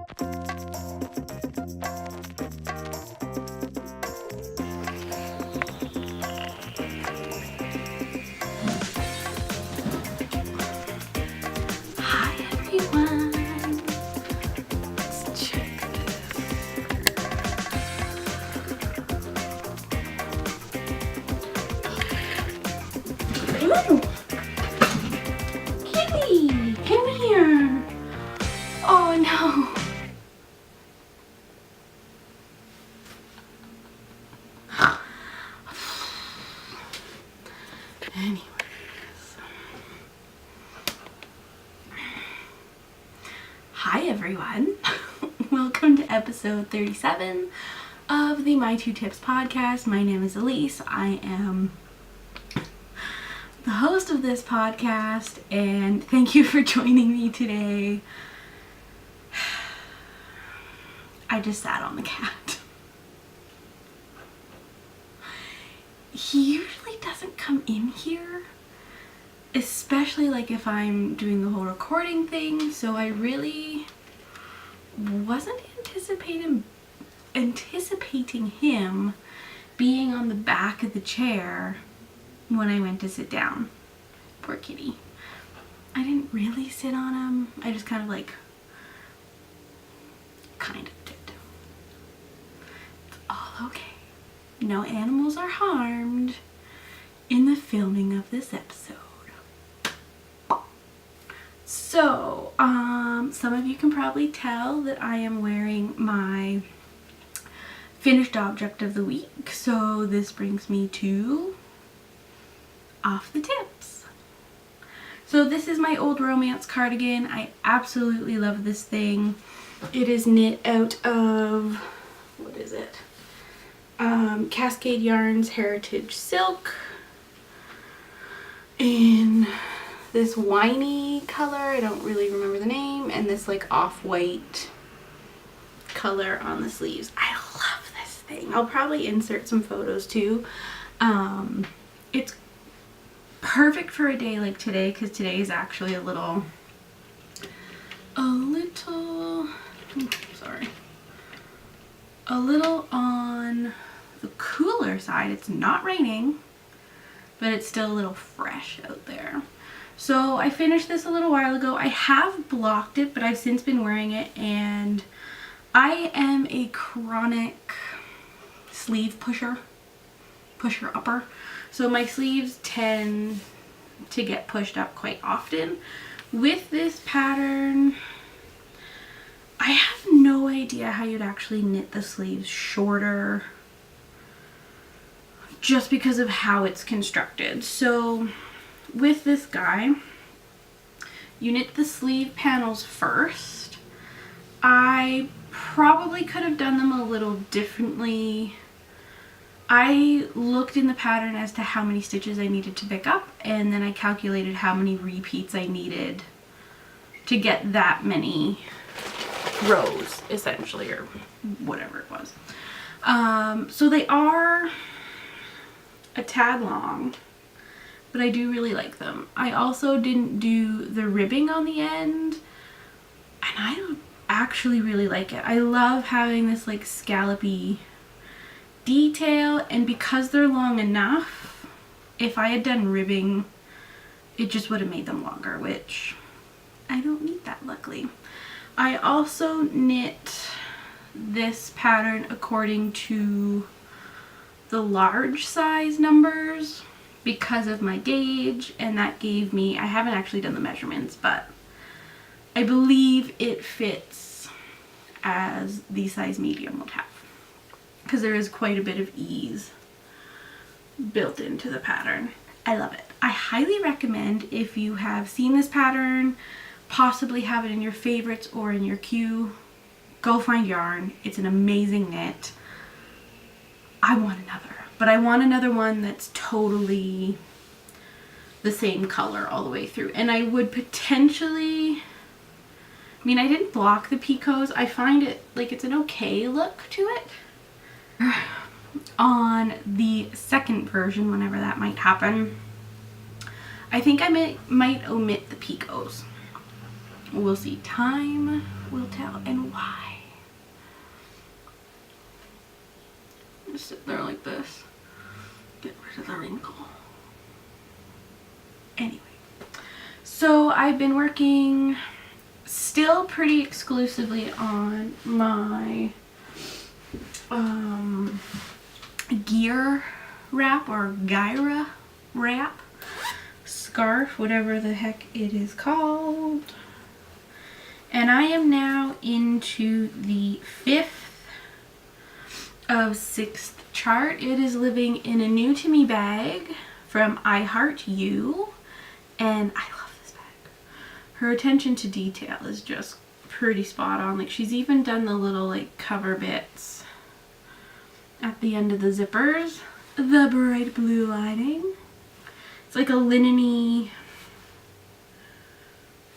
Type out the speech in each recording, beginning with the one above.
Hi everyone. Let's check this. Ooh. Kitty, come here. Oh no. Anyways. Hi everyone. Welcome to episode 37 of the My Two Tips podcast. My name is Elise. I am the host of this podcast, and thank you for joining me today. I just sat on the cat. He usually doesn't come in here, especially like if I'm doing the whole recording thing, so I really wasn't anticipating him being on the back of the chair when I went to sit down. Poor kitty. I didn't really sit on him. I just kind of did. It's all okay. No animals are harmed in the filming of this episode. So, some of you can probably tell that I am wearing my finished object of the week. So this brings me to off the tips. So this is my old romance cardigan. I absolutely love this thing. It is knit out of, what is it? Cascade Yarns Heritage Silk in this winey color. I don't really remember the name, and this like off-white color on the sleeves. I love this thing. I'll probably insert some photos too. It's perfect for a day like today, because today is actually a little on the cooler side. It's not raining, but it's still a little fresh out there. So I finished this a little while ago. I have blocked it, but I've since been wearing it, and I am a chronic sleeve pusher-upper. So my sleeves tend to get pushed up quite often. With this pattern, I have no idea how you'd actually knit the sleeves shorter just because of how it's constructed. So with this guy, you knit the sleeve panels first. I probably could have done them a little differently. I looked in the pattern as to how many stitches I needed to pick up, and then I calculated how many repeats I needed to get that many rows, essentially, or whatever it was. So they are a tad long, but I do really like them. I also didn't do the ribbing on the end, and I don't actually really like it. I love having this like scallopy detail, and because they're long enough, if I had done ribbing, it just would have made them longer, which I don't need that, luckily. I also knit this pattern according to the large size numbers because of my gauge, and that gave me, I haven't actually done the measurements, but I believe it fits as the size medium would have, because there is quite a bit of ease built into the pattern. I love it. I highly recommend, if you have seen this pattern, possibly have it in your favorites or in your queue, go find yarn. It's an amazing knit. I want another, but I want another one that's totally the same color all the way through. And I would potentially, I mean, I didn't block the picots. I find it like it's an okay look to it. On the second version, whenever that might happen, I think I might omit the picots. We'll see. Time will tell. And why? Just sit there like this. Get rid of the wrinkle. Anyway. So I've been working still pretty exclusively on my gear wrap or gyra wrap scarf, whatever the heck it is called. And I am now into the 5th of 6th chart. It is living in a new to me bag from I Heart You, and I love this bag. Her attention to detail is just pretty spot on. Like, she's even done the little like cover bits at the end of the zippers, the bright blue lining. It's like a linen-y,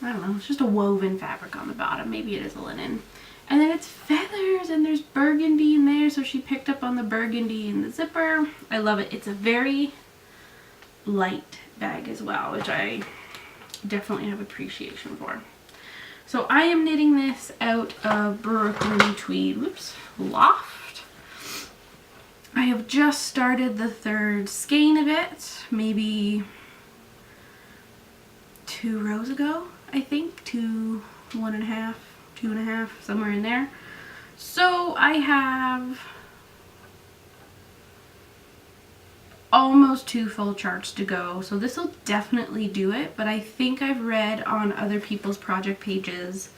I don't know, it's just a woven fabric on the bottom. Maybe it is a linen. And then it's feathers, and there's burgundy in there, so she picked up on the burgundy in the zipper. I love it. It's a very light bag as well, which I definitely have appreciation for. So I am knitting this out of Brooklyn Tweed, Loft. I have just started the 3rd skein of it, maybe 2 rows ago, I think, 1.5, 2.5, somewhere in there. So I have almost 2 full charts to go, so this will definitely do it. But I think I've read on other people's project pages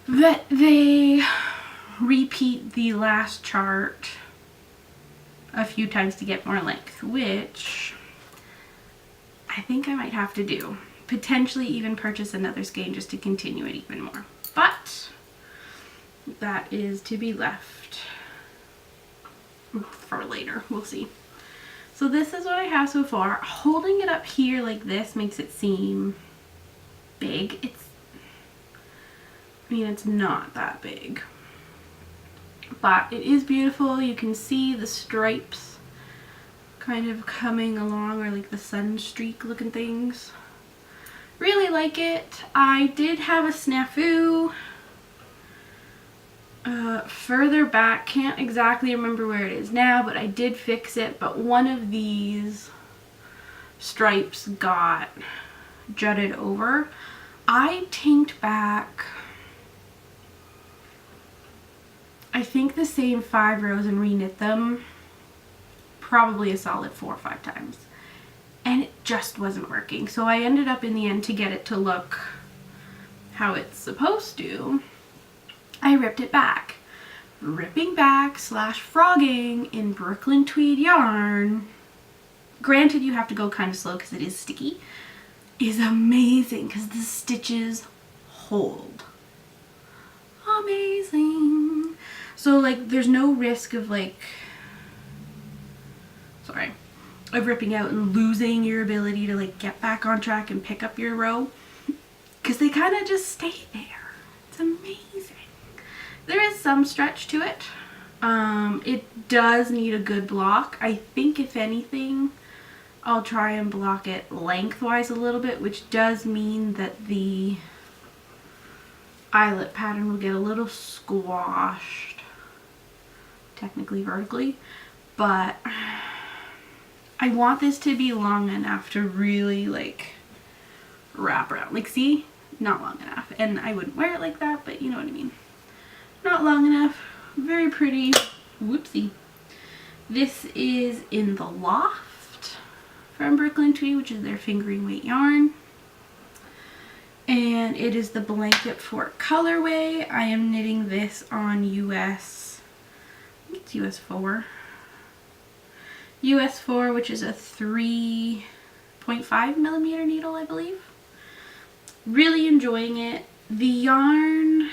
that they repeat the last chart a few times to get more length, which I think I might have to do. Potentially even purchase another skein just to continue it even more. But that is to be left for later. We'll see. So this is what I have so far. Holding it up here like this makes it seem big. It's not that big. But it is beautiful. You can see the stripes kind of coming along, or like the sun streak looking things. Really like it. I did have a snafu further back. Can't exactly remember where it is now, but I did fix it. But one of these stripes got jutted over. I tinked back, I think, the same 5 rows and reknit them probably a solid 4 or 5 times. And it just wasn't working. So I ended up in the end, to get it to look how it's supposed to, I ripped it back. Ripping back / frogging in Brooklyn Tweed yarn, granted you have to go kind of slow because it is sticky, is amazing because the stitches hold. Amazing. So like there's no risk of of ripping out and losing your ability to like get back on track and pick up your row, because they kind of just stay there. It's amazing. There is some stretch to it. It does need a good block. I think if anything, I'll try and block it lengthwise a little bit, which does mean that the eyelet pattern will get a little squashed, technically vertically, but I want this to be long enough to really like wrap around. Like, see? Not long enough. And I wouldn't wear it like that, but you know what I mean. Not long enough. Very pretty. Whoopsie. This is in the Loft from Brooklyn Tweed, which is their fingering weight yarn. And it is the blanket fort colorway. I am knitting this on US, I think it's US 4. US 4, which is a 3.5 millimeter needle, I believe. Really enjoying it. The yarn,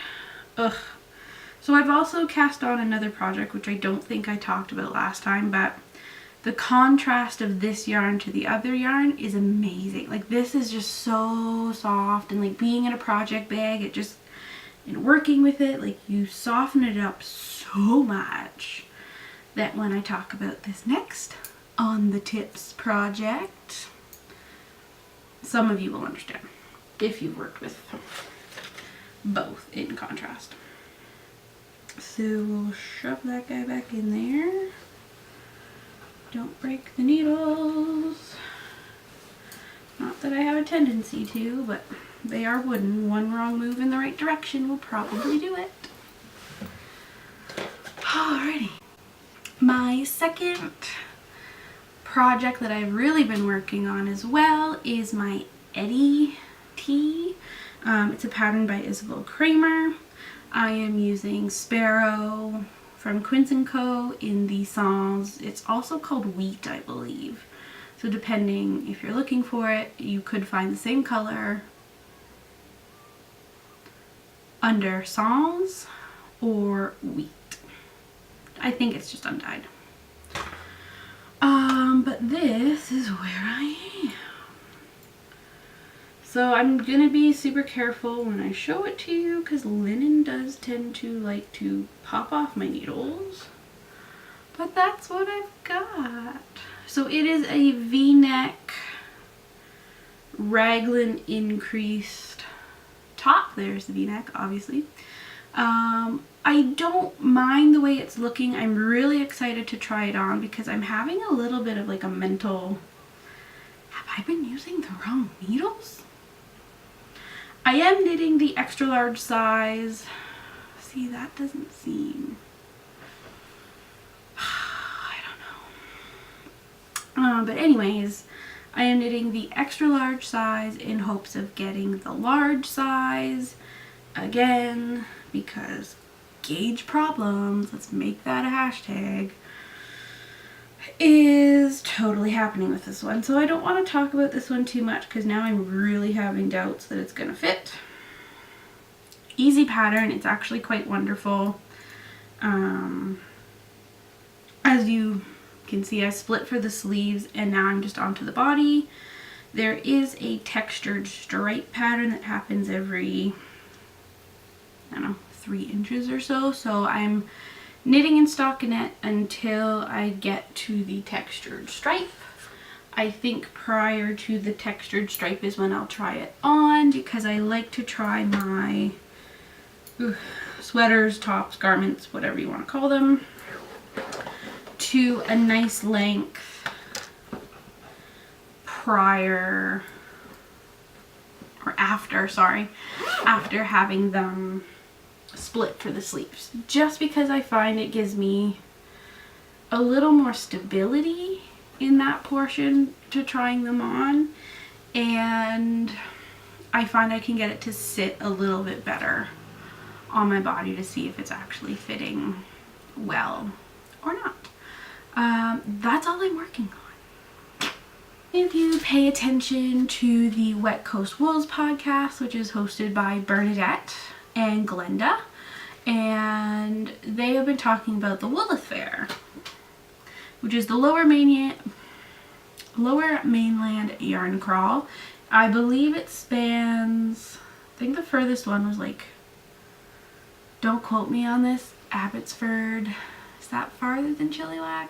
So I've also cast on another project, which I don't think I talked about last time, but the contrast of this yarn to the other yarn is amazing. Like, this is just so soft, and like being in a project bag, it just, and working with it, like you soften it up so much that when I talk about this next on the tips project, some of you will understand. if you've worked with both in contrast. So we'll shove that guy back in there. Don't break the needles. Not that I have a tendency to, but they are wooden. One wrong move in the right direction will probably do it. Alrighty. My second project that I've really been working on as well is my Eddie tee. It's a pattern by Isabel Kramer. I am using Sparrow from Quince & Co. in the Sans. It's also called Wheat, I believe. So depending if you're looking for it, you could find the same color under Sans or Wheat. I think it's just undyed. But this is where I am. So I'm gonna be super careful when I show it to you because linen does tend to like to pop off my needles. But that's what I've got. So it is a V-neck raglan increased top. There's the V-neck, obviously. I don't mind the way it's looking. I'm really excited to try it on because I'm having a little bit of like a mental, have I been using the wrong needles? I am knitting the extra large size. See, that doesn't seem, I don't know. But anyways, I am knitting the extra large size in hopes of getting the large size again, because gauge problems, let's make that a hashtag, is totally happening with this one. So I don't want to talk about this one too much because now I'm really having doubts that it's gonna fit. Easy pattern, it's actually quite wonderful. As you can see, I split for the sleeves and now I'm just onto the body. There is a textured stripe pattern that happens every, I don't know, 3 inches or so. So I'm knitting in stockinette until I get to the textured stripe. I think prior to the textured stripe is when I'll try it on because I like to try my sweaters, tops, garments, whatever you want to call them, to a nice length prior or after, sorry, after having them split for the sleeves, just because I find it gives me a little more stability in that portion to trying them on, and I find I can get it to sit a little bit better on my body to see if it's actually fitting well or not. That's all I'm working on. If you pay attention to the Wet Coast Wools podcast, which is hosted by Bernadette and Glenda, and they have been talking about the Woolith Fair, which is the lower mainland yarn crawl. I believe it spans, I think the furthest one was like, don't quote me on this, Abbotsford. Is that farther than Chilliwack?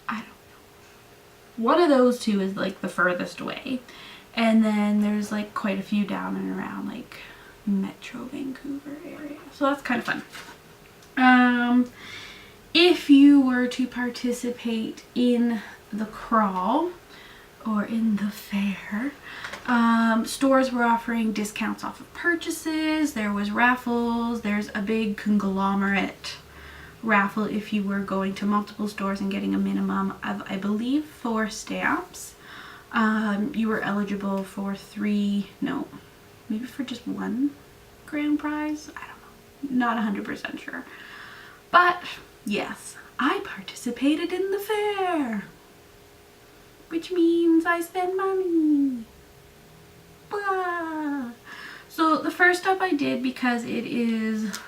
I don't know. One of those two is like the furthest away. And then there's like quite a few down and around like Metro Vancouver area. So that's kind of fun. If you were to participate in the crawl or in the fair, stores were offering discounts off of purchases. There was raffles. There's a big conglomerate raffle if you were going to multiple stores and getting a minimum of, I believe, 4 stamps. You were eligible for 3, no, maybe for just 1 grand prize. I don't know, not 100% sure. But yes, I participated in the fair, which means I spend money. Blah. So the first stop I did, because it is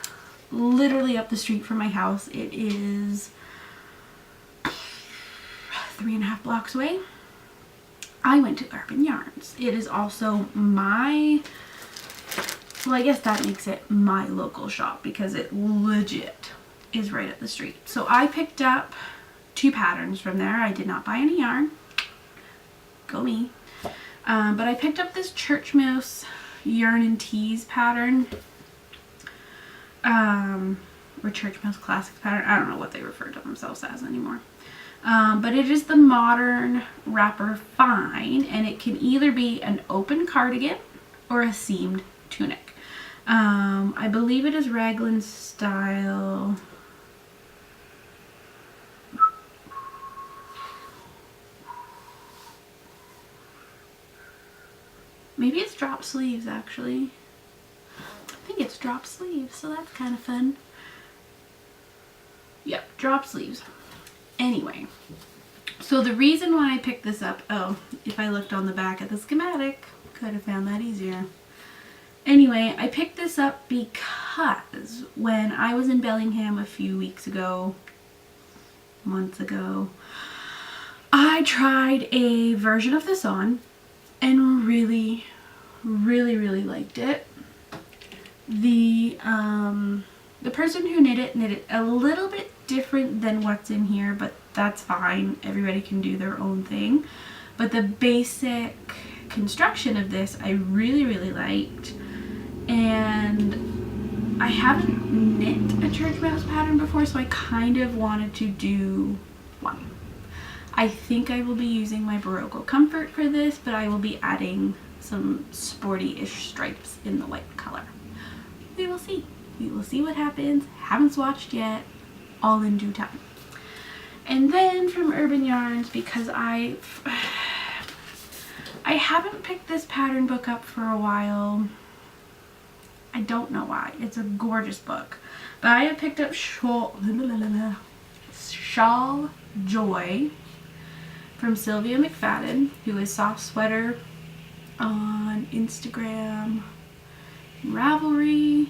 literally up the street from my house, it is 3.5 blocks away, I went to Urban Yarns. It is also my, well, I guess that makes it my local shop because it legit is right up the street. So I picked up 2 patterns from there. I did not buy any yarn. Go me. But I picked up this Church Mouse Yarn and Tees pattern. Or Church Mouse Classics pattern. I don't know what they refer to themselves as anymore. But it is the modern wrapper fine, and it can either be an open cardigan or a seamed tunic. I believe it is raglan style. Maybe it's drop sleeves actually. I think it's drop sleeves, so that's kind of fun. Yep, drop sleeves. Anyway, so the reason why I picked this up, oh, if I looked on the back of the schematic, could have found that easier. Anyway, I picked this up because when I was in Bellingham a few weeks ago, months ago, I tried a version of this on and really liked it. The person who knit it a little bit different than what's in here, but that's fine. Everybody can do their own thing. But the basic construction of this I really liked, and I haven't knit a Church Mouse pattern before, so I kind of wanted to do one. I think I will be using my Barocco Comfort for this, but I will be adding some sporty-ish stripes in the white color. We will see. We will see what happens. Haven't swatched yet. All in due time. And then from Urban Yarns, because I haven't picked this pattern book up for a while. I don't know why. It's a gorgeous book. But I have picked up Shawl Joy from Sylvia McFadden, who is Soft Sweater on Instagram and Ravelry.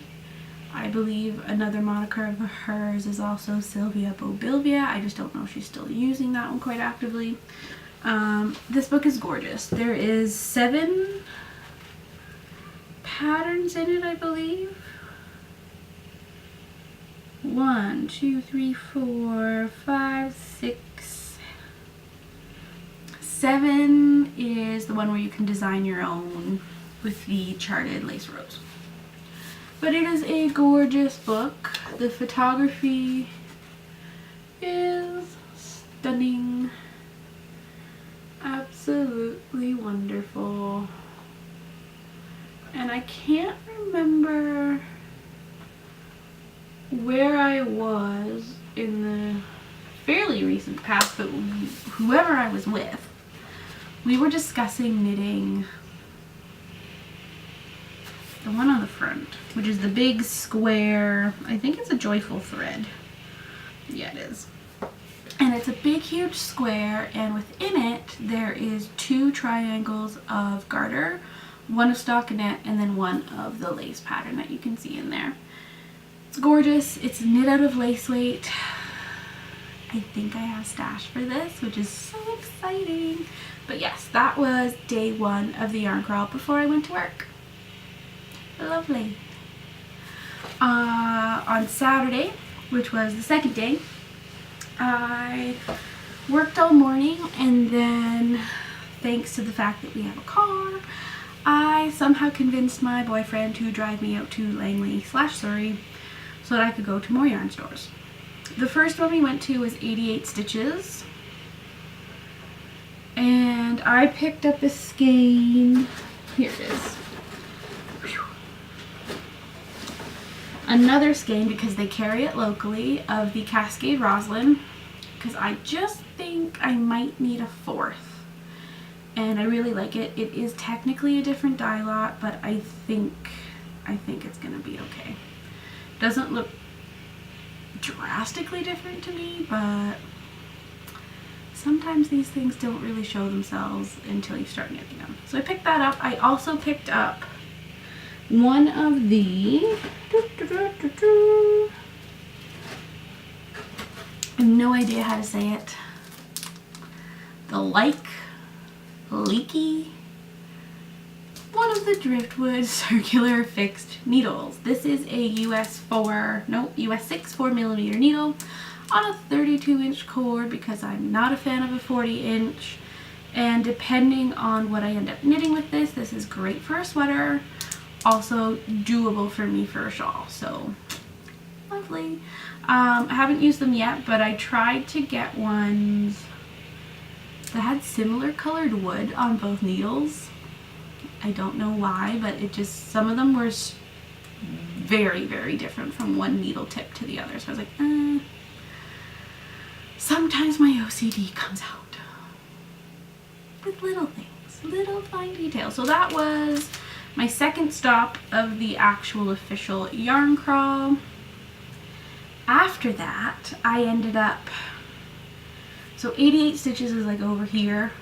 I believe another moniker of hers is also Sylvia Bobilvia. I just don't know if she's still using that one quite actively. This book is gorgeous. There is 7 patterns in it, I believe. 1, 2, 3, 4, 5, 6, 7 is the one where you can design your own with the charted lace rows. But it is a gorgeous book. The photography is stunning. Absolutely wonderful. And I can't remember where I was in the fairly recent past, but whoever I was with, we were discussing knitting the one on the front, which is the big square, I think it's a joyful thread. Yeah, it is. And it's a big huge square, and within it there is 2 triangles of garter, one of stockinette and then one of the lace pattern that you can see in there. It's gorgeous. It's knit out of lace weight. I think I have stash for this, which is so exciting. But yes, that was day 1 of the yarn crawl before I went to work. Lovely. On Saturday, which was the second day, I worked all morning, and then thanks to the fact that we have a car, I somehow convinced my boyfriend to drive me out to Langley/Surrey so that I could go to more yarn stores. The first one we went to was 88 Stitches, and I picked up a skein. Here it is. Another skein, because they carry it locally, of the Cascade Roslyn, because I just think I might need a 4th, and I really like it. It is technically a different dye lot, but I think it's gonna be okay. Doesn't look drastically different to me, but sometimes these things don't really show themselves until you start knitting them. So I picked that up. I also picked up one of the, I have no idea how to say it, the leaky, one of the driftwood circular fixed needles. This is a US 6 4mm needle on a 32-inch cord, because I'm not a fan of a 40-inch, And depending on what I end up knitting with this, this is great for a sweater. Also doable for me for a shawl. So lovely. I haven't used them yet, but I tried to get ones that had similar colored wood on both needles. I don't know why, but it just, some of them were very, very different from one needle tip to the other. So I was like, sometimes my OCD comes out with little things, little fine details. So that was my second stop of the actual official yarn crawl. After that, I ended up, so 88 stitches is like over here.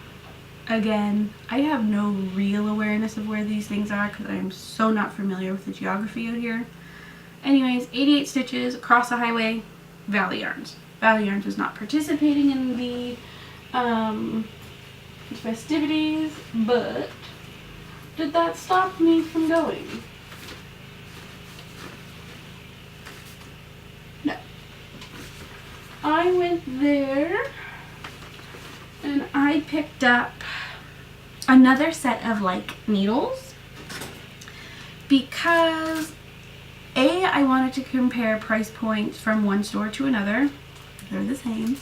Again, I have no real awareness of where these things are because I'm so not familiar with the geography out here. Anyways, 88 stitches across the highway, Valley Yarns. Valley Yarns was not participating in the festivities, but did that stop me from going? No. I went there and I picked up another set of like needles because I wanted to compare price points from one store to another. They're the same.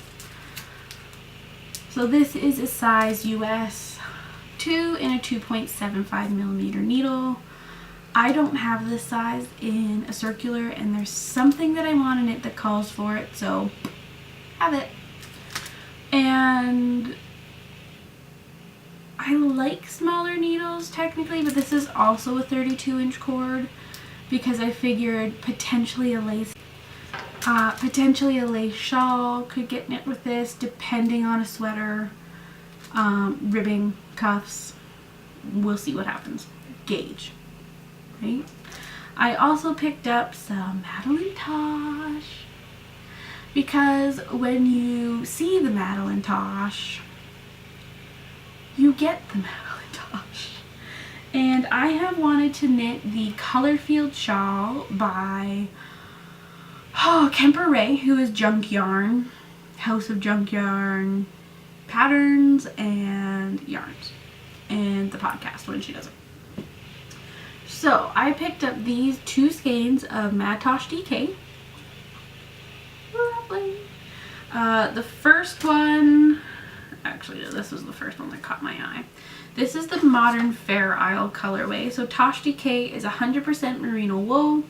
So this is a size US 2 in a 2.75 millimeter needle. I don't have this size in a circular, and there's something that I want in it that calls for it, so have it. And I like smaller needles technically, but this is also a 32-inch cord because I figured potentially a lace shawl could get knit with this, depending on a sweater, ribbing, cuffs. We'll see what happens. Gauge, right? I also picked up some Madeline Tosh because when you see the Madeline Tosh, you get the Madeline Tosh. And I have wanted to knit the Colorfield shawl by Kemper Ray, who is Junk Yarn, House of Junk Yarn Patterns and Yarns, and the podcast when she does it. So I picked up these two skeins of Mad Tosh DK. Lovely. The first one, actually no, this was the first one that caught my eye. This is the Modern Fair Isle colorway. So Tosh DK is 100% merino wool,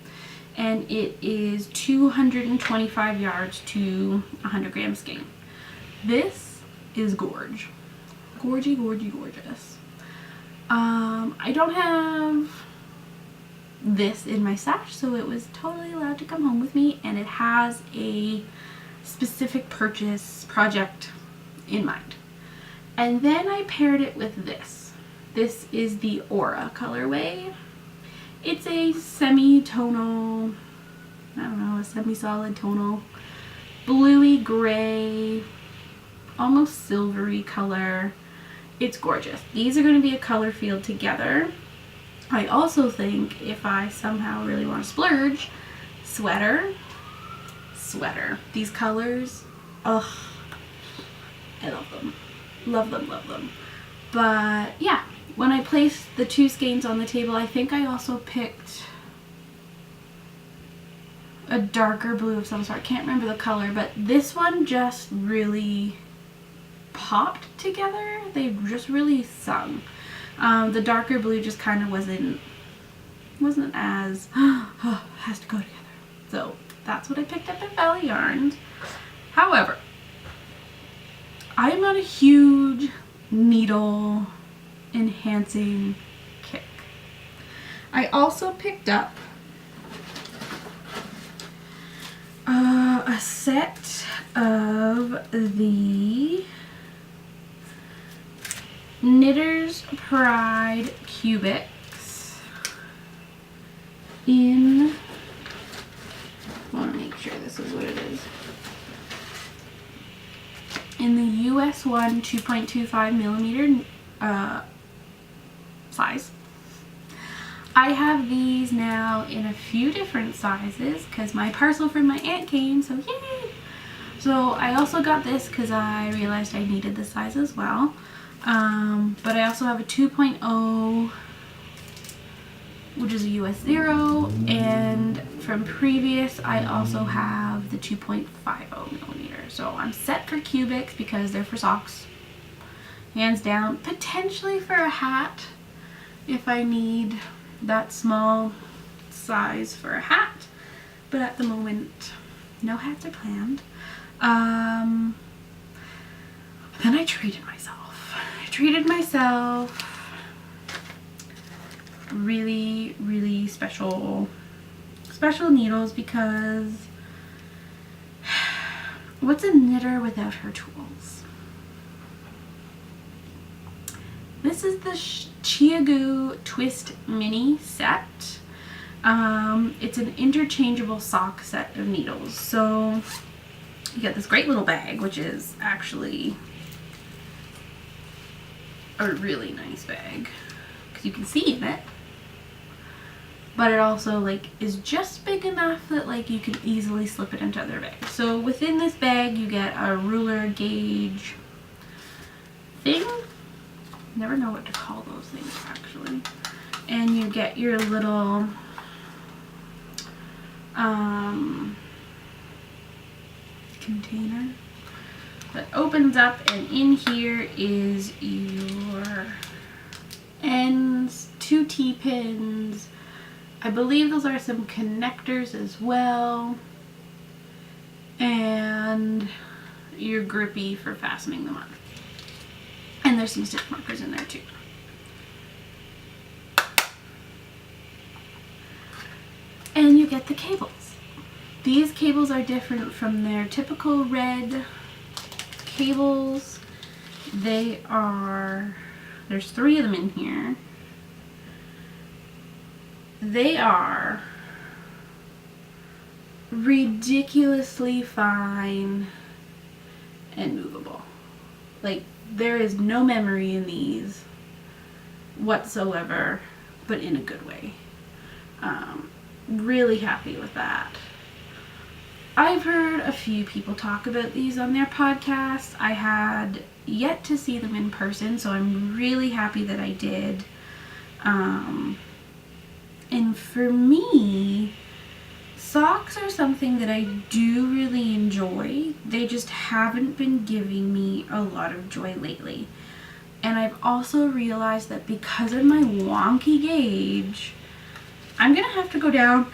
and it is 225 yards to 100 gram skein. This is gorge. Gorgy, gorgy, gorgeous. I don't have this in my stash, so it was totally allowed to come home with me, and it has a specific purchase project in mind. And then I paired it with this. This is the Aura colorway. It's a semi-tonal, I don't know, a semi-solid tonal, bluey gray, almost silvery color. It's gorgeous. These are going to be a color field together. I also think if I somehow really want to splurge, sweater. These colors, ugh, I love them. Love them, love them. But yeah, when I placed the two skeins on the table, I think I also picked a darker blue of some sort. I can't remember the color, but this one just really popped together. They just really sung. The darker blue just kind of wasn't as has to go together. So that's what I picked up at Valley Yarns. However, I'm on a huge needle enhancing kick. I also picked up a set of the Knitter's Pride Cubics in, I want to make sure this is what it is, in the US 1 2.25 millimeter size. I have these now in a few different sizes because my parcel from my aunt came, so yay! So I also got this because I realized I needed this size as well. But I also have a 2.0, which is a US 0, and from previous I also have the 2.50 millimeter. So I'm set for cubics because they're for socks, hands down. Potentially for a hat if I need that small size for a hat, but at the moment no hats are planned. Then I treated myself. Really, really special needles, because what's a knitter without her tools? This is the Chiagoo Twist Mini set. It's an interchangeable sock set of needles. So you get this great little bag, which is actually a really nice bag because you can see in it, but it also like is just big enough that like you can easily slip it into other bags. So within this bag you get a ruler gauge thing, never know what to call those things actually, and you get your little container that opens up, and in here is your ends, 2 T-pins. I believe those are some connectors as well, and your grippy for fastening them on. And there's some stitch markers in there too. And you get the cables. These cables are different from their typical red cables. They are, there's 3 of them in here. They are ridiculously fine and movable. Like, there is no memory in these whatsoever, but in a good way. Really happy with that. I've heard a few people talk about these on their podcast. I had yet to see them in person, so I'm really happy that I did. And for me, socks are something that I do really enjoy. They just haven't been giving me a lot of joy lately. And I've also realized that because of my wonky gauge, I'm gonna have to go down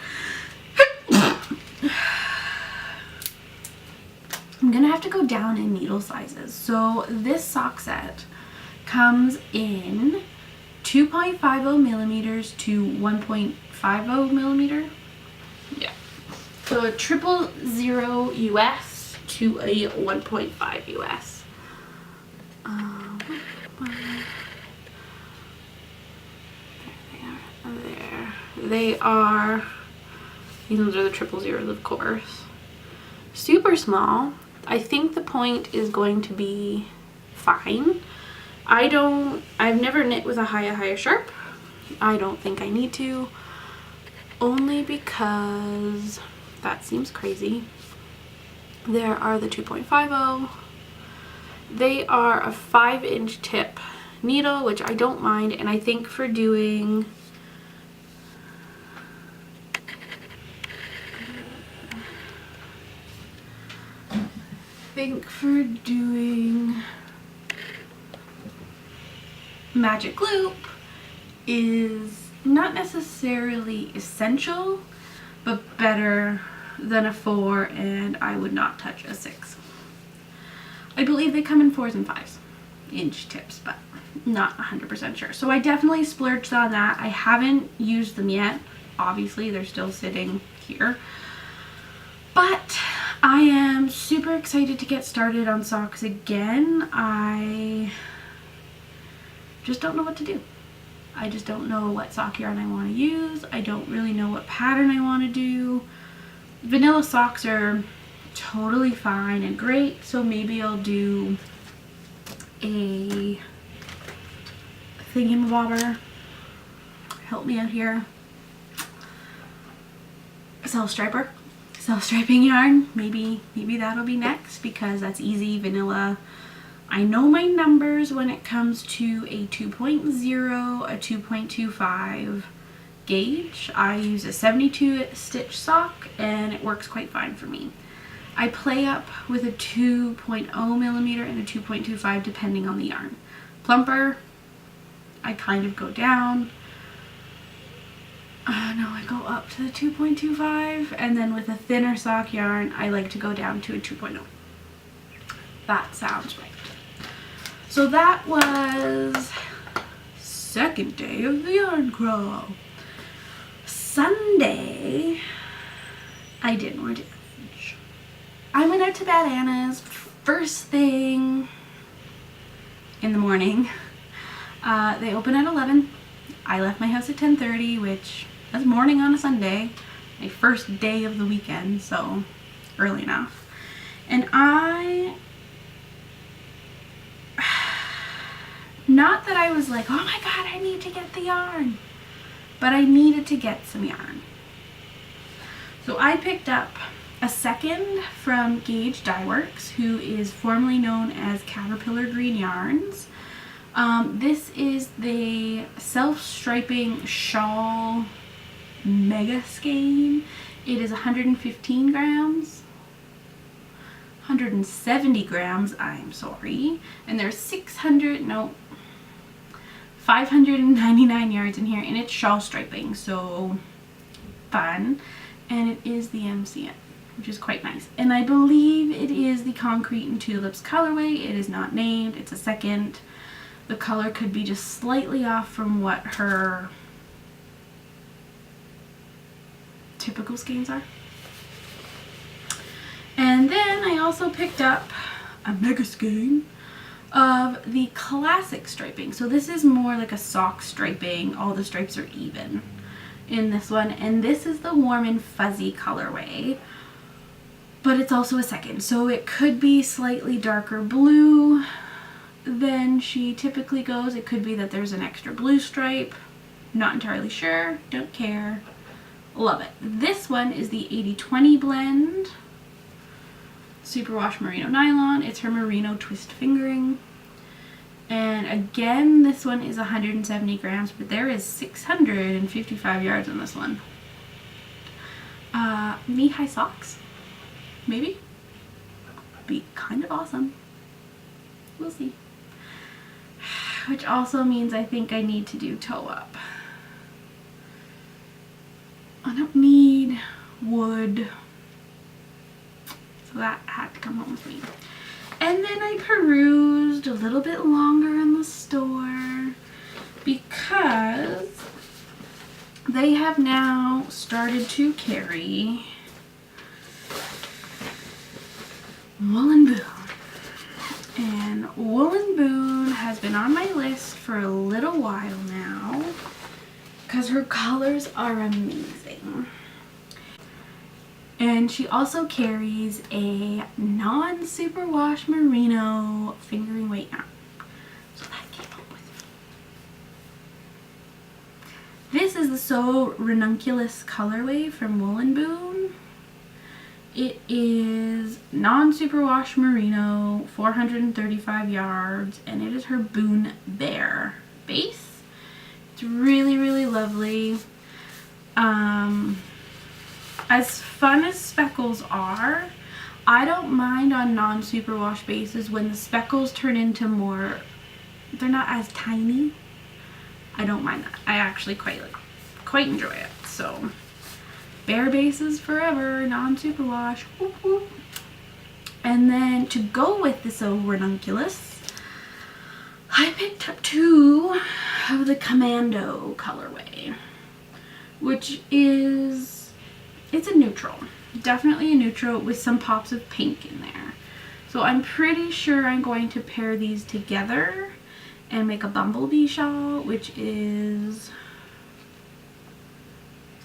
in needle sizes. So this sock set comes in 2.50 millimeters to 1.50 millimeter. Yeah. So a 000 US to a 1.5 US. There. They are, these are the 000s, of course. Super small. I think the point is going to be fine. I've never knit with a high sharp. I don't think I need to, only because that seems crazy. There are the 2.50. They are a 5-inch tip needle, which I don't mind, and I think for doing magic loop is not necessarily essential, but better than a 4, and I would not touch a 6. I believe they come in 4s and 5-inch tips, but not 100% sure. So I definitely splurged on that. I haven't used them yet. Obviously, they're still sitting here. But I am super excited to get started on socks again. I just don't know what to do. I just don't know what sock yarn I want to use. I don't really know what pattern I want to do. Vanilla socks are totally fine and great, so maybe I'll do a thingamabobber. Help me out here. Self-striping yarn. Maybe that'll be next, because that's easy vanilla I know my numbers when it comes to a 2.0, a 2.25 gauge. I use a 72 stitch sock and it works quite fine for me. I play up with a 2.0 millimeter and a 2.25 depending on the yarn. Plumper, I kind of go down. No, I go up to the 2.25, and then with a thinner sock yarn, I like to go down to a 2.0. That sounds right. So that was second day of the yarn crawl. Sunday, I did more damage. I went out to Bad Anna's first thing in the morning. They open at 11. I left my house at 10:30, which was morning on a Sunday, my first day of the weekend, so early enough. And not that I was like, oh my god, I need to get the yarn, but I needed to get some yarn. So I picked up a second from Gauge Dye Works, who is formerly known as Caterpillar Green Yarns. This is the self-striping shawl mega skein. It is 115 grams. 170 grams, I'm sorry. And there's 599 yards in here, and it's shawl striping, so fun. And it is the MCN, which is quite nice. And I believe it is the Concrete and Tulips colorway. It is not named, it's a second. The color could be just slightly off from what her typical skeins are. And then I also picked up a mega skein of the classic striping. So this is more like a sock striping. All the stripes are even in this one. And this is the Warm and Fuzzy colorway. But it's also a second. So it could be slightly darker blue than she typically goes. It could be that there's an extra blue stripe. Not entirely sure. Don't care. Love it. This one is the 80-20 blend. Superwash merino nylon. It's her merino twist fingering. And again, this one is 170 grams, but there is 655 yards on this one. Knee-high socks? Maybe? Be kind of awesome. We'll see. Which also means I think I need to do toe up. I don't need wood. So that had to come home with me. And then I perused a little bit longer in the store because they have now started to carry Wool & Boon. And Wool & Boon has been on my list for a little while now because her colors are amazing. And she also carries a non-superwash merino fingering weight yarn. So that came up with me. This is the So Ranunculus colorway from Wool & Boon. It is non-superwash merino, 435 yards, and it is her Boon Bear base. It's really, really lovely. As fun as speckles are, I don't mind on non-superwash bases when the speckles turn into more, they're not as tiny. I don't mind that. I actually quite enjoy it. So, Bear bases forever, non-superwash. Whoop, whoop. And then to go with the So Ranunculus, I picked up two of the Commando colorway, which is, it's a neutral. Definitely a neutral with some pops of pink in there. So I'm pretty sure I'm going to pair these together and make a bumblebee shawl, which is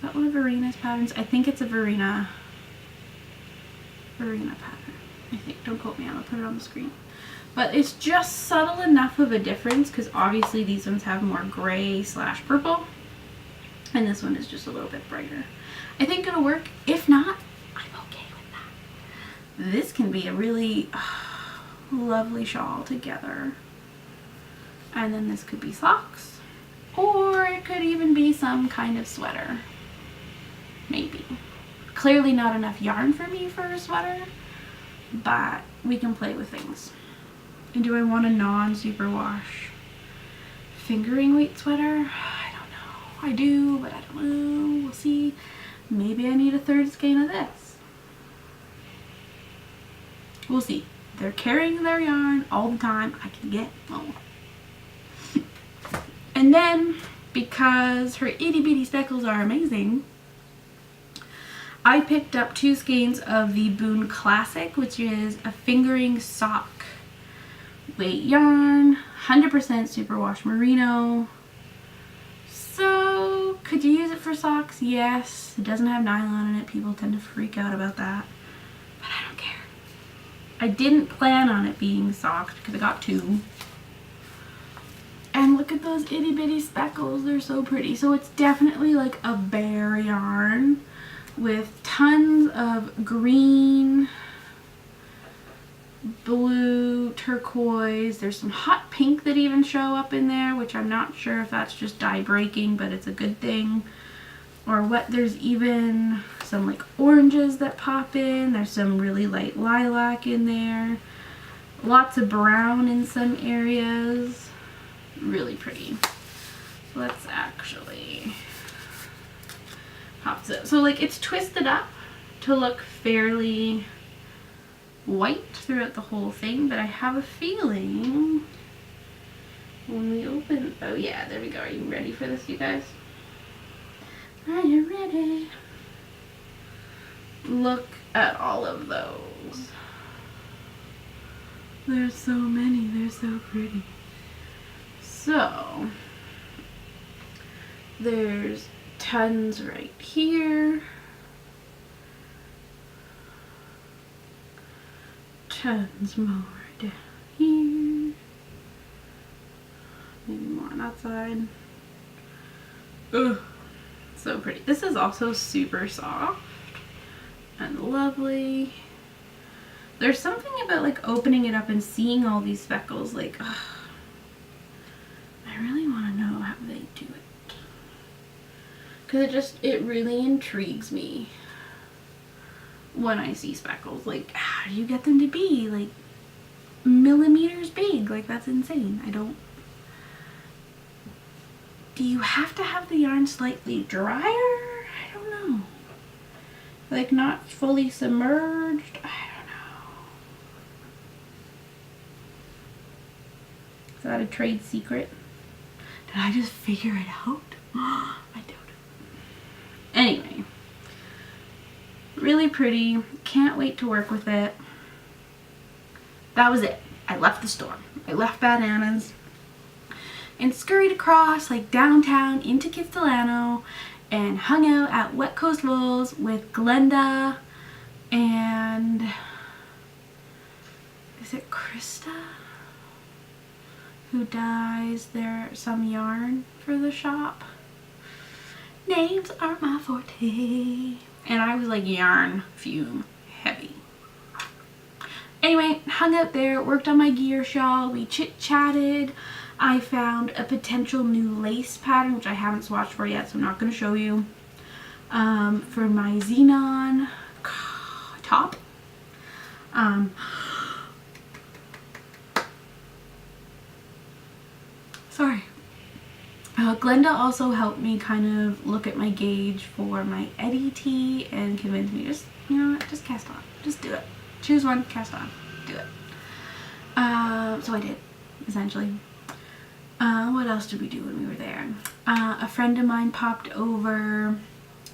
that one of Verena's patterns? I think it's a Verena pattern. I think. Don't quote me, I'll put it on the screen. But it's just subtle enough of a difference because obviously these ones have more gray / purple. And this one is just a little bit brighter. I think it'll work. If not, I'm okay with that. This can be a really lovely shawl together. And then this could be socks, or it could even be some kind of sweater. Maybe. Clearly not enough yarn for me for a sweater, but we can play with things. And do I want a non-superwash fingering weight sweater? I don't know. I do, but I don't know. We'll see. Maybe I need a third skein of this. We'll see. They're carrying their yarn all the time. I can get more. And then, because her itty bitty speckles are amazing, I picked up 2 skeins of the Boone Classic, which is a fingering sock weight yarn, 100% superwash merino. So, could you use it for socks? Yes. It doesn't have nylon in it. People tend to freak out about that. But I don't care. I didn't plan on it being socked because I got 2. And look at those itty bitty speckles. They're so pretty. So it's definitely like a bare yarn with tons of green, blue, turquoise. There's some hot pink that even show up in there, which I'm not sure if that's just dye breaking, but it's a good thing. Or what, there's even some like oranges that pop in. There's some really light lilac in there. Lots of brown in some areas. Really pretty. Let's actually pop this. So like it's twisted up to look fairly white throughout the whole thing, but I have a feeling when we open, oh yeah, there we go. Are you ready for this, you guys? Are you ready? Look at all of those. There's so many. They're so pretty. So there's tons right here. Tons more down here. Maybe more on that side. Ugh. So pretty. This is also super soft and lovely. There's something about like opening it up and seeing all these speckles, like, ugh. I really want to know how they do it. Because it really intrigues me when I see speckles. Like, how do you get them to be like millimeters big? Like, that's insane. Do you have to have the yarn slightly drier? I don't know. Like, not fully submerged? I don't know. Is that a trade secret? Did I just figure it out? I doubt it. Anyway. Really pretty. Can't wait to work with it. That was it. I left the store. I left Bananas and scurried across like downtown into Kitsilano and hung out at Wet Coast Wools with Glenda and is it Krista, who dyes some yarn for the shop. Names aren't my forte. And I was like yarn fume heavy. Anyway, hung out there, worked on my gear shawl, we chit-chatted. I found a potential new lace pattern, which I haven't swatched for yet, so I'm not going to show you, for my Xenon top. Sorry. Glenda also helped me kind of look at my gauge for my Eddie tee and convinced me, just, you know what, just cast on. Just do it. Choose one, cast on. Do it. So I did, essentially. What else did we do when we were there? A friend of mine popped over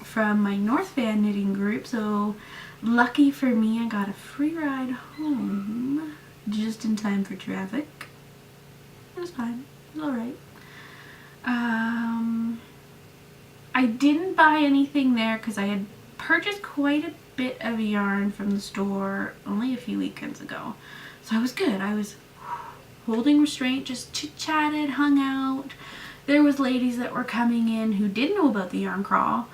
from my North Van knitting group, so lucky for me I got a free ride home just in time for traffic. It was fine. It was alright. I didn't buy anything there because I had purchased quite a bit of yarn from the store only a few weekends ago. So I was good. I was holding restraint, just chit-chatted, hung out. There was ladies that were coming in who didn't know about the yarn crawl,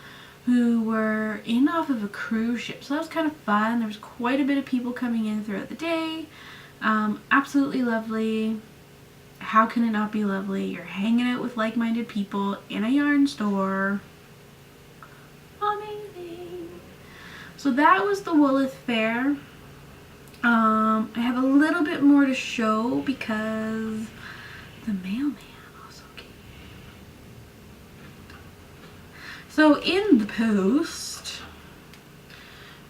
who were in off of a cruise ship. So that was kind of fun. There was quite a bit of people coming in throughout the day. Absolutely lovely. How can it not be lovely? You're hanging out with like-minded people in a yarn store. Amazing. So that was the Woolith Fair. I have a little bit more to show because the mailman also came. So in the post,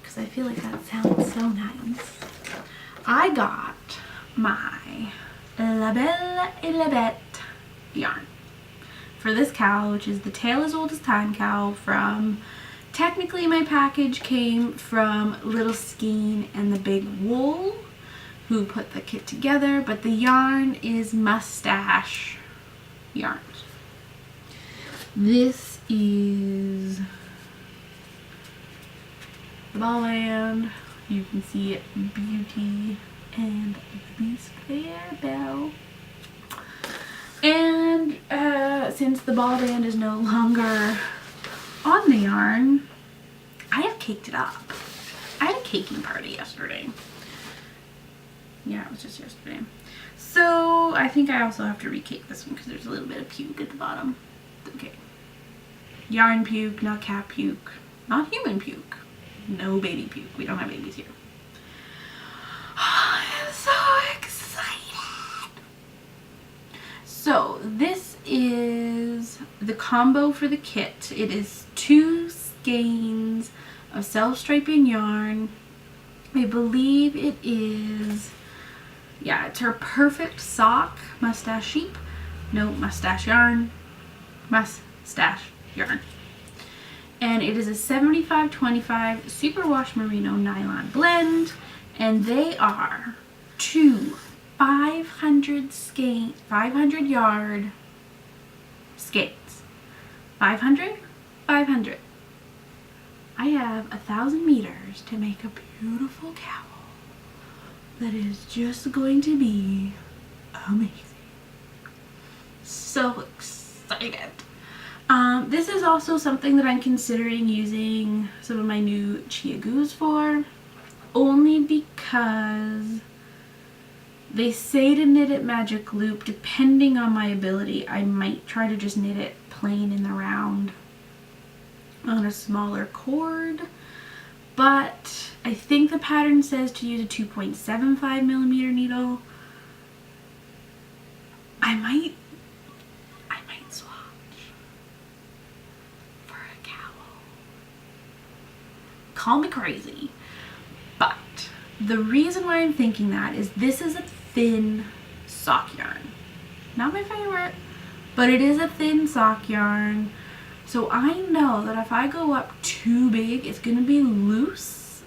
because I feel like that sounds so nice, I got my La Belle et la Bête yarn for this cowl, which is the Tale as Old as Time cowl from, technically my package came from Little Skein and the Big Wool, who put the kit together, but the yarn is Mustache yarns. This is the ball band. You can see it, Beauty and the Beast Fair bell. And since the ball band is no longer on the yarn, I have caked it up. I had a caking party yesterday. Yeah, it was just yesterday. So I think I also have to recake this one because there's a little bit of puke at the bottom. Okay. Yarn puke, not cat puke, not human puke. No baby puke. We don't have babies here. I'm so excited. So this is the combo for the kit. It is 2 skeins of self-striping yarn. I believe it is, yeah, it's her perfect sock, mustache sheep. No, mustache yarn. Mustache yarn. And it is a 75-25 superwash merino nylon blend, and they are 2 500 yard skeins. 500, 500. I have 1,000 meters to make a beautiful cowl that is just going to be amazing. So excited. This is also something that I'm considering using some of my new Chia Goos for, only because they say to knit it magic loop. Depending on my ability, I might try to just knit it plain in the round on a smaller cord, but I think the pattern says to use a 2.75 millimeter needle. I might swatch for a cowl. Call me crazy, but the reason why I'm thinking that is this is a thin sock yarn. Not my favorite, but it is a thin sock yarn. So I know that if I go up too big, it's going to be loose,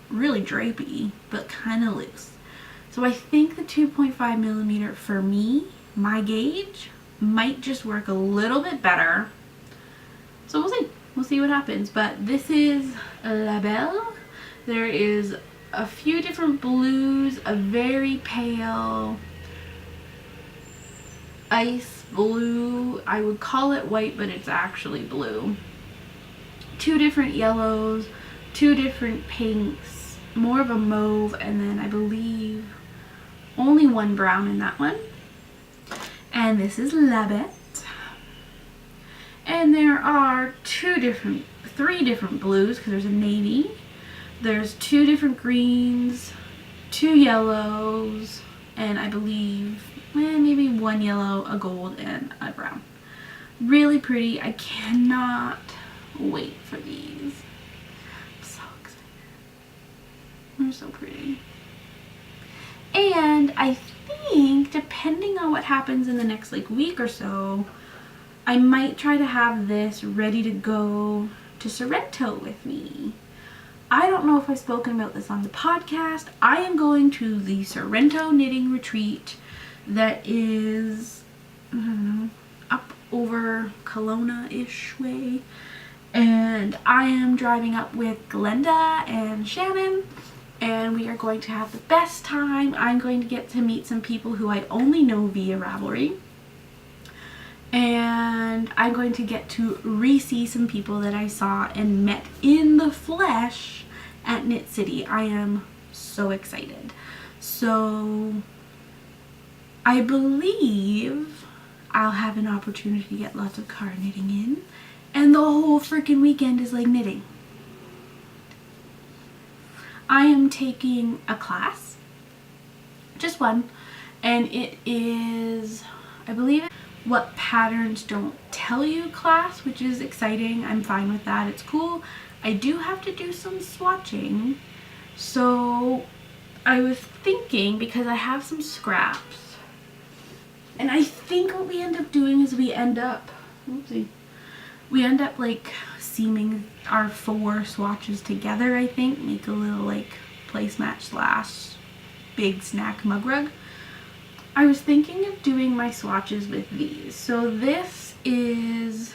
really drapey, but kind of loose. So I think the 2.5 millimeter for me, my gauge, might just work a little bit better. So we'll see. We'll see what happens. But this is La Belle. There is a few different blues, a very pale ice blue. I would call it white, but it's actually blue. 2 different yellows, 2 different pinks, more of a mauve, and then I believe only 1 brown in that one. And this is La Bête. And there are 3 different blues, because there's a navy. There's 2 different greens, 2 yellows, and I believe maybe 1 yellow, a gold, and a brown. Really pretty. I cannot wait for these. I'm so excited. They're so pretty. And I think, depending on what happens in the next week or so, I might try to have this ready to go to Sorrento with me. I don't know if I've spoken about this on the podcast. I am going to the Sorrento knitting retreat that is, I don't know, up over Kelowna-ish way. And I am driving up with Glenda and Shannon, and we are going to have the best time. I'm going to get to meet some people who I only know via Ravelry. And I'm going to get to re-see some people that I saw and met in the flesh at Knit City. I am so excited. So I believe I'll have an opportunity to get lots of car knitting in, and the whole freaking weekend is like knitting. I am taking a class, just one, and it is, I believe, What Patterns Don't Tell You class, which is exciting. I'm fine with that. It's cool. I do have to do some swatching, so I was thinking, because I have some scraps, and I think what we end up doing is we end up like seaming our 4 swatches together, I think. Make a little like placemat / big snack mug rug. I was thinking of doing my swatches with these. So this is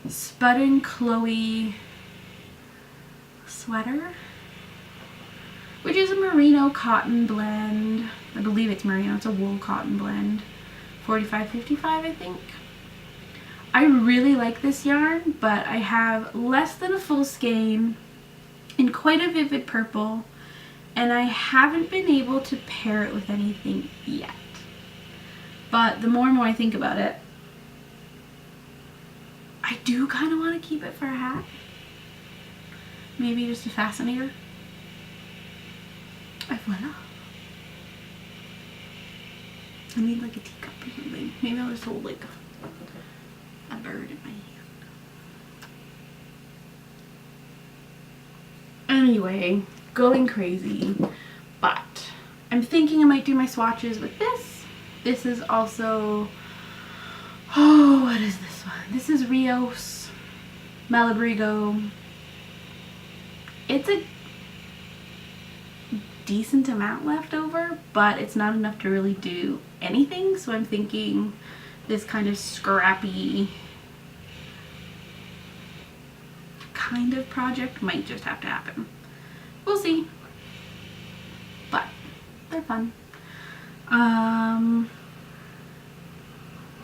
Spud and Chloe sweater, which is a merino cotton blend. I believe it's merino. It's a wool cotton blend. 45-55, I think. I really like this yarn, but I have less than a full skein in quite a vivid purple, and I haven't been able to pair it with anything yet. But the more and more I think about it, I do kind of want to keep it for a hat. Maybe just a fascinator. And voila. I need like a teacup or something. Maybe I'll just hold like a bird in my hand. Anyway, going crazy, but I'm thinking I might do my swatches with this. This is also, oh, what is this one? This is Rios Malabrigo. It's a decent amount left over, but it's not enough to really do anything, so I'm thinking this kind of scrappy kind of project might just have to happen. We'll see. But they're fun.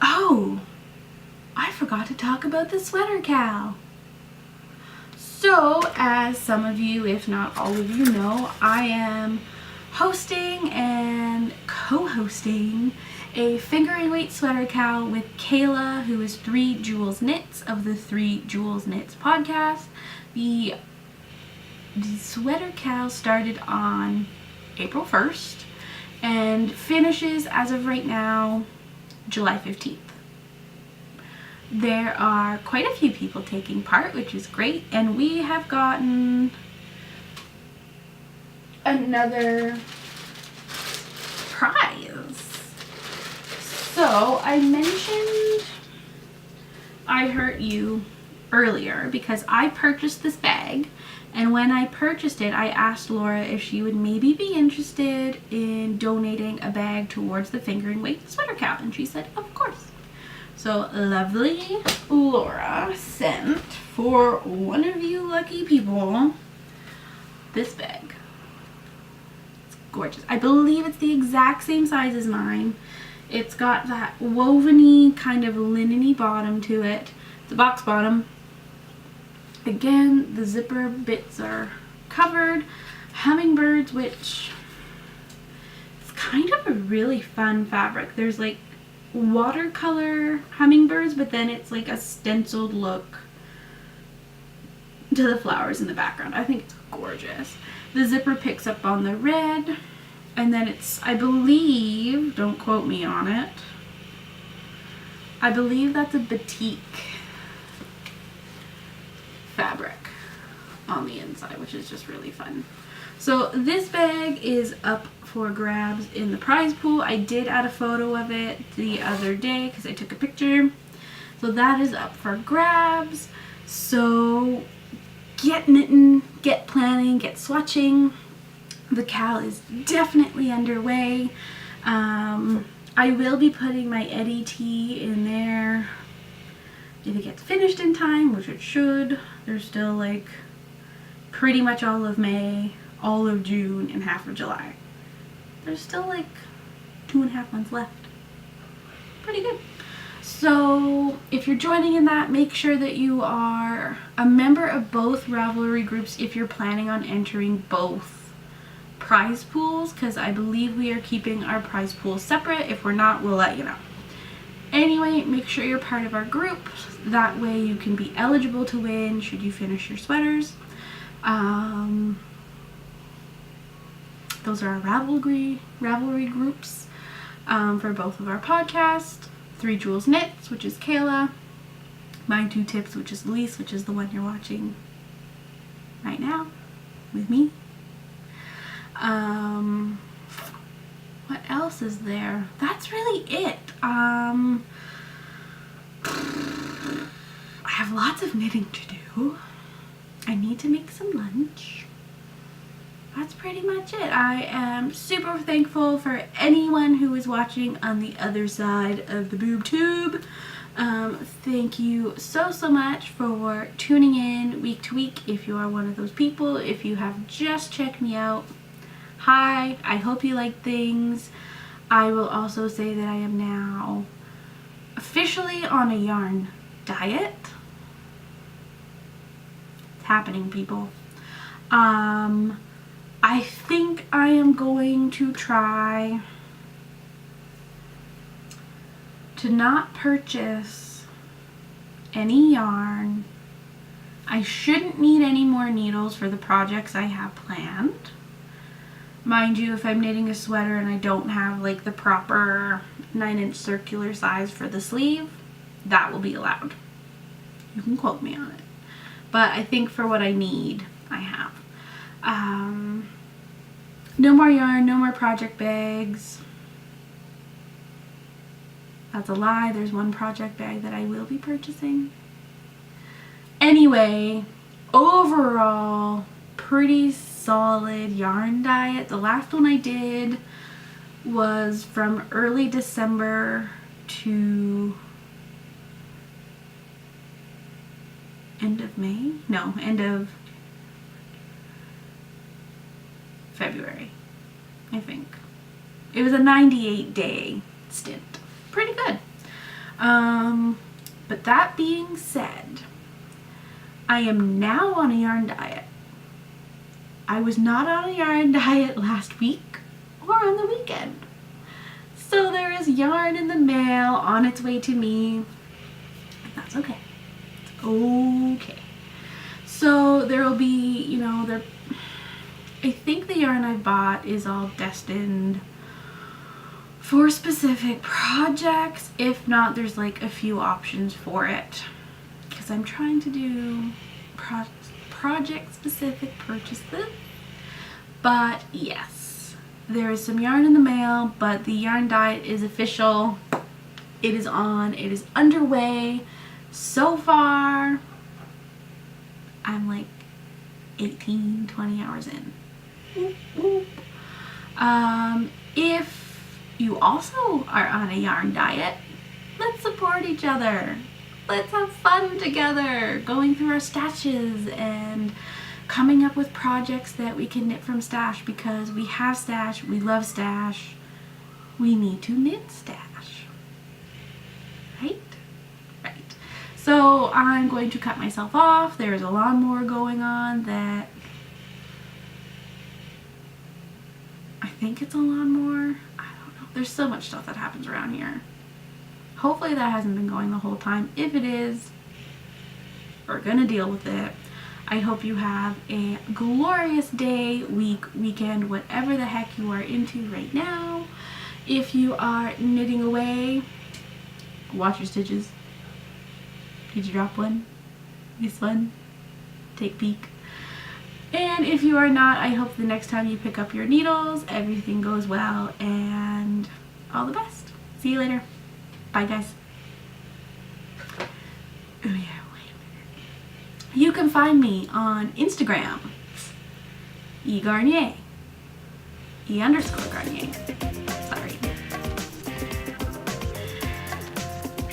Oh, I forgot to talk about the sweater cowl. So, as some of you, if not all of you know, I am hosting and co-hosting a fingering weight sweater cowl with Kayla, who is 3 Jewels Knits of the 3 Jewels Knits podcast. The sweater cowl started on April 1st and finishes, as of right now, July 15th. There are quite a few people taking part, which is great, and we have gotten another prize. So I mentioned I Hurt You earlier because I purchased this bag, and when I purchased it, I asked Laura if she would maybe be interested in donating a bag towards the fingering weight sweater cowl, and she said of course. So lovely Laura sent, for one of you lucky people, this bag. It's gorgeous. I believe it's the exact same size as mine. It's got that woven-y kind of linen-y bottom to it. It's a box bottom. Again, the zipper bits are covered. Hummingbirds, which is kind of a really fun fabric. There's like watercolor hummingbirds, but then it's like a stenciled look to the flowers in the background. I think it's gorgeous. The zipper picks up on the red, and then it's, I believe, don't quote me on it, I believe that's a batik fabric on the inside, which is just really fun. So this bag is up for grabs in the prize pool. I did add a photo of it the other day because I took a picture. So that is up for grabs. So get knitting, get planning, get swatching. The cowl is definitely underway. I will be putting my Eddie tee in there if it gets finished in time, which it should. There's still like pretty much all of May, all of June, and half of July. There's still like 2.5 months left. Pretty good. So if you're joining in that, make sure that you are a member of both Ravelry groups if you're planning on entering both prize pools, because I believe we are keeping our prize pools separate. If we're not, we'll let you know. Anyway, make sure you're part of our group. That way you can be eligible to win should you finish your sweaters. Those are our Ravelry groups for both of our podcasts. 3 Jewels Knits, which is Kayla. My 2 Tips, which is Louise, which is the one you're watching right now with me. What else is there? That's really it. I have lots of knitting to do. I need to make some lunch. That's pretty much it. I am super thankful for anyone who is watching on the other side of the boob tube. Thank you so much for tuning in week to week. If you are one of those people, if you have just checked me out, hi, I hope you like things. I will also say that I am now officially on a yarn diet. It's happening, people. I think I am going to try to not purchase any yarn. I shouldn't need any more needles for the projects I have planned. Mind you, if I'm knitting a sweater and I don't have like the proper 9-inch circular size for the sleeve, that will be allowed. You can quote me on it. But I think for what I need, I have. No more yarn, no more project bags. That's a lie. There's one project bag that I will be purchasing. Anyway, overall, pretty solid yarn diet. The last one I did was from early December to end of May? No, end of February, I think. It was a 98-day stint. Pretty good. But that being said, I am now on a yarn diet. I was not on a yarn diet last week or on the weekend. So there is yarn in the mail on its way to me. That's okay. It's okay. So there will be, you know, I think the yarn I bought is all destined for specific projects. If not, there's like a few options for it, because I'm trying to do project specific purchases. But yes, there is some yarn in the mail, but the yarn diet is official. It is on, it is underway. So far, I'm like 18, 20 hours in. If you also are on a yarn diet, let's support each other. Let's have fun together, going through our stashes and coming up with projects that we can knit from stash, because we have stash, we love stash, we need to knit stash. Right? Right. So I'm going to cut myself off. There's a lawnmower going on that I think it's a lawnmower. I don't know. There's so much stuff that happens around here. Hopefully that hasn't been going the whole time. If it is, we're gonna deal with it. I hope you have a glorious day, week, weekend, whatever the heck you are into right now. If you are knitting away, watch your stitches. Did you drop one? This one? Take a peek. And if you are not, I hope the next time you pick up your needles, everything goes well, and all the best. See you later. Bye, guys. Oh yeah, wait a minute. You can find me on Instagram, eGarnier, E_Garnier. Sorry.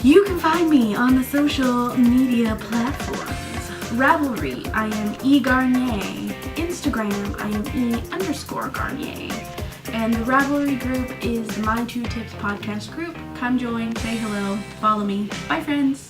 You can find me on the social media platforms. Ravelry, I am eGarnier. Instagram, I am E_Garnier. And the Ravelry group is the My 2 Tips podcast group. Come join, say hello, follow me. Bye, friends.